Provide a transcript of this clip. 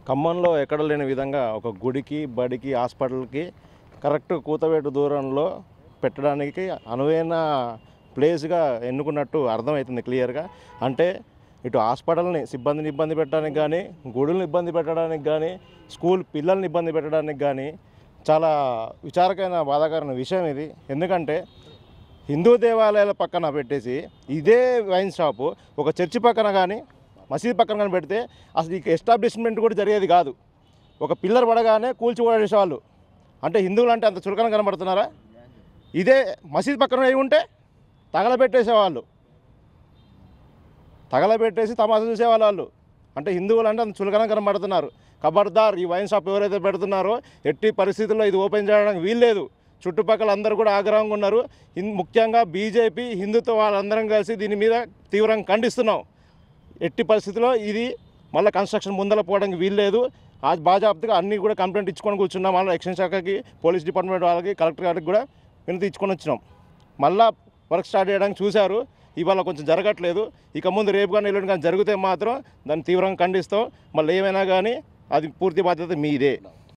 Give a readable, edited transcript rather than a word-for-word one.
ఖమ్మంలో ఎక్కడ లేని విధంగా ఒక గుడికి, బడికి, హాస్పిటల్‌కి కరెక్ట్ కూతవేటు దూరంలో పెట్టడానికి అనువైన ప్లేస్‌గా ఎన్నుకున్నట్టు అర్థమవుతుంది క్లియర్‌గా. అంటే ఇటు హాస్పిటల్‌ని సిబ్బందిని ఇబ్బంది పెట్టడానికి గానీ, గుడుల్ని ఇబ్బంది పెట్టడానికి గానీ, స్కూల్ పిల్లల్ని ఇబ్బంది పెట్టడానికి గానీ చాలా విచారకరమైన, బాధాకరమైన విషయం ఇది. ఎందుకంటే హిందూ దేవాలయాల పక్కన పెట్టేసి ఇదే వైన్ షాపు ఒక చర్చి పక్కన కానీ, మసీద్ పక్కన కానీ పెడితే అసలు ఈ ఎస్టాబ్లిష్మెంట్ కూడా జరిగేది కాదు. ఒక పిల్లర్ పడగానే కూల్చిపడేసేవాళ్ళు. అంటే హిందువులు అంటే అంత చులకన కనబడుతున్నారా? ఇదే మసీద్ పక్కన అయి ఉంటే తగలబెట్టేసేవాళ్ళు, తగలబెట్టేసి తమాషా చూసేవాళ్ళు వాళ్ళు. అంటే హిందువులు అంటే అంత చులకన కనబడుతున్నారు. ఖబర్దార్, ఈ వైన్ షాప్ ఎవరైతే పెడుతున్నారో ఎట్టి పరిస్థితుల్లో ఇది ఓపెన్ చేయడానికి వీల్లేదు. చుట్టుపక్కల అందరూ కూడా ఆగ్రహంగా ఉన్నారు. ముఖ్యంగా బీజేపీ, హిందుత్వ వాళ్ళందరం కలిసి దీని మీద తీవ్రంగా ఖండిస్తున్నాం. ఎట్టి పరిస్థితుల్లో ఇది మళ్ళీ కన్స్ట్రక్షన్ ముందర పోవడానికి వీల్లేదు. బాజాబ్తుగా అన్నీ కూడా కంప్లైంట్ ఇచ్చుకొని కూర్చున్నాం. మళ్ళీ ఎక్స్టెన్షన్ శాఖకి, పోలీస్ డిపార్ట్మెంట్ వాళ్ళకి, కలెక్టర్ గారికి కూడా వినతి ఇచ్చుకొని వచ్చినాం. మళ్ళీ వర్క్ స్టార్ట్ చేయడానికి చూశారు. ఇవాళ కొంచెం జరగట్లేదు. ఇక ముందు రేపు కానీ ఎల్లుండి కానీ జరిగితే మాత్రం దాన్ని తీవ్రంగా ఖండిస్తాం. మళ్ళీ ఏమైనా కానీ అది పూర్తి బాధ్యత మీదే.